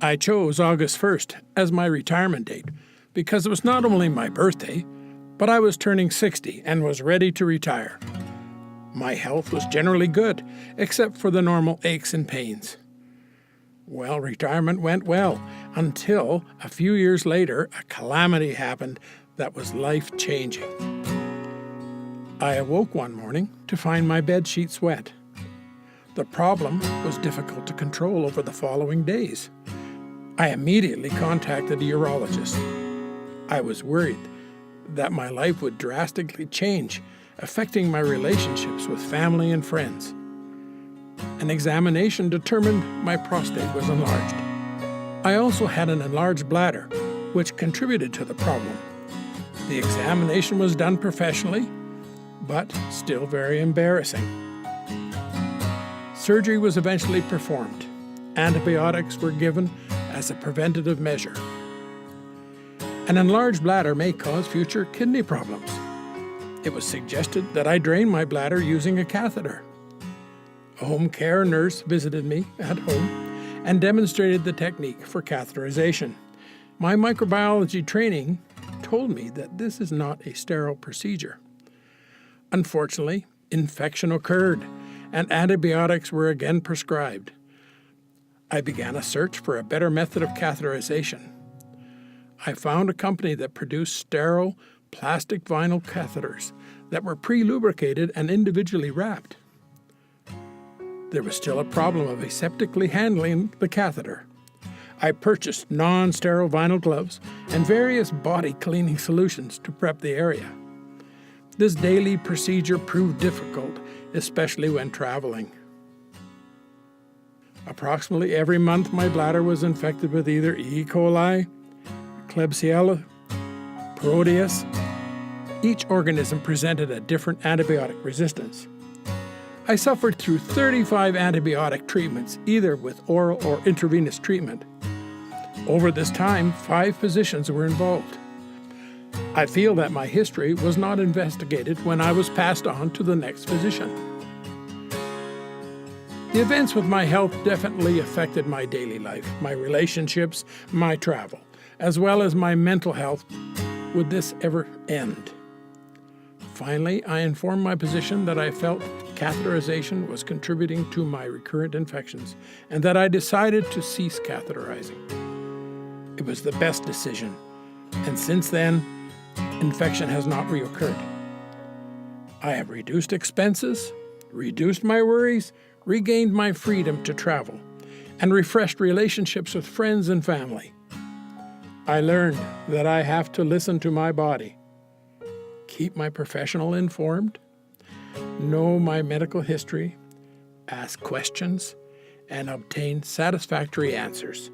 I chose August 1st as my retirement date because it was not only my birthday, but I was turning 60 and was ready to retire. My health was generally good, except for the normal aches and pains. Well, retirement went well, until a few years later a calamity happened that was life-changing. I awoke one morning to find my bed sheets wet. The problem was difficult to control over the following days. I immediately contacted a urologist. I was worried that my life would drastically change, affecting my relationships with family and friends. An examination determined my prostate was enlarged. I also had an enlarged bladder, which contributed to the problem. The examination was done professionally, but still very embarrassing. Surgery was eventually performed. Antibiotics were given as a preventative measure. An enlarged bladder may cause future kidney problems. It was suggested that I drain my bladder using a catheter. A home care nurse visited me at home and demonstrated the technique for catheterization. My microbiology training told me that this is not a sterile procedure. Unfortunately, infection occurred and antibiotics were again prescribed. I began a search for a better method of catheterization. I found a company that produced sterile plastic vinyl catheters that were pre-lubricated and individually wrapped. There was still a problem of aseptically handling the catheter. I purchased non-sterile vinyl gloves and various body cleaning solutions to prep the area. This daily procedure proved difficult, especially when traveling. Approximately every month, my bladder was infected with either E. coli, Klebsiella, Proteus. Each organism presented a different antibiotic resistance. I suffered through 35 antibiotic treatments, either with oral or intravenous treatment. Over this time, 5 physicians were involved. I feel that my history was not investigated when I was passed on to the next physician. The events with my health definitely affected my daily life, my relationships, my travel, as well as my mental health. Would this ever end? Finally, I informed my physician that I felt catheterization was contributing to my recurrent infections and that I decided to cease catheterizing. It was the best decision, and since then, infection has not reoccurred. I have reduced expenses, reduced my worries, regained my freedom to travel, and refreshed relationships with friends and family. I learned that I have to listen to my body, keep my professional informed, know my medical history, ask questions, and obtain satisfactory answers.